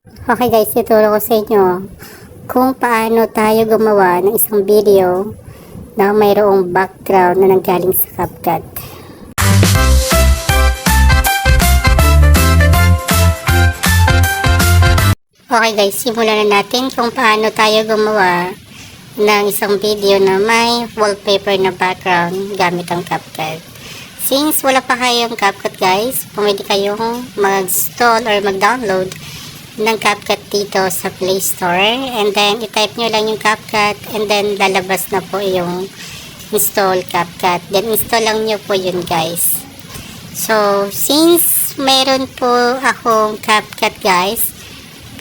Okay guys, ituro ko sa inyo kung paano tayo gumawa ng isang video na mayroong background na nanggaling sa CapCut. Okay guys, simulan na natin kung paano tayo gumawa ng isang video na may wallpaper na background gamit ang CapCut. Since wala pa kayong CapCut guys, pwede kayong mag-install or mag-download ng CapCut dito sa Play Store, and then i-type nyo lang yung CapCut and then lalabas na po yung install CapCut, then install lang nyo po yun guys. So since meron po akong CapCut guys,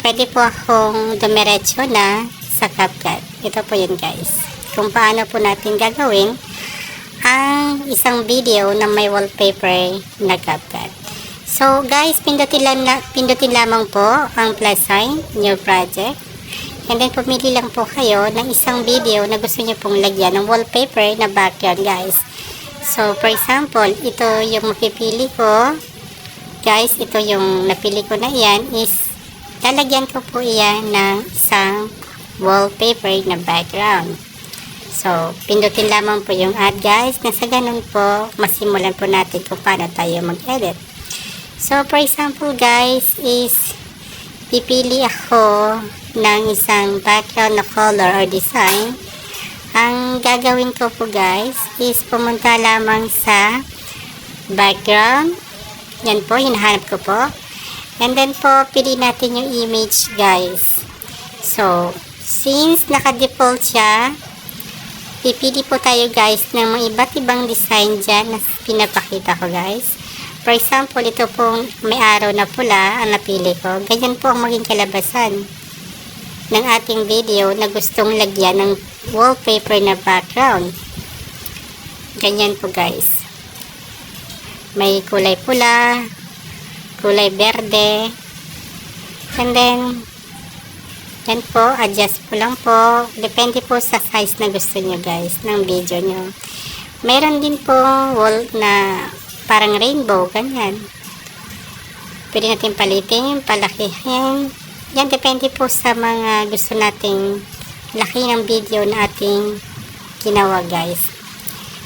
pwede po akong dumiretso na sa CapCut. Ito po yun guys, kung paano po natin gagawin ang isang video na may wallpaper na CapCut. So guys, pindutin lamang po ang plus sign, new project, and then pumili lang po kayo ng isang video na gusto nyo pong lagyan ng wallpaper na background guys. So for example, ito yung mapipili ko guys, ito yung napili ko na iyan is lalagyan ko po iyan ng isang wallpaper na background. So pindutin lamang po yung add guys, na sa ganun po masimulan po natin kung paano tayo mag-edit. So for example guys, is pipili ako ng isang background na color or design. Ang gagawin ko po guys is pumunta lamang sa background. Yan po, hinahanap ko po. And then po, pili natin yung image guys. So since naka-default siya, pipili po tayo guys ng mga iba't ibang design dyan na pinapakita ko guys. For example, ito pong may araw na pula ang napili ko. Ganyan po ang maging kalabasan ng ating video na gustong lagyan ng wallpaper na background. Ganyan po guys. May kulay pula, kulay berde, and then yan po, adjust po lang po. Depende po sa size na gusto nyo guys ng video nyo. Meron din po wall na parang rainbow, ganyan. Pwede natin palitin, palakihin. Yan, depende po sa mga gusto nating laki ng video na ating ginawa guys.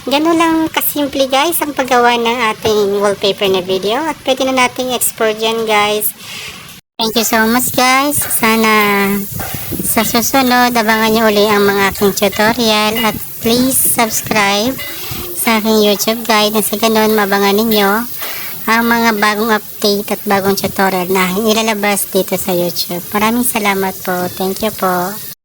Ganun lang kasimple guys ang paggawa ng ating wallpaper na video, at pwede na nating export yan guys. Thank you so much guys. Sana sa susunod abangan nyo uli ang mga aking tutorial, at please subscribe sa aking YouTube guide, na sa ganun mabangan ninyo ang mga bagong update at bagong tutorial na ilalabas dito sa YouTube. Maraming salamat po. Thank you po.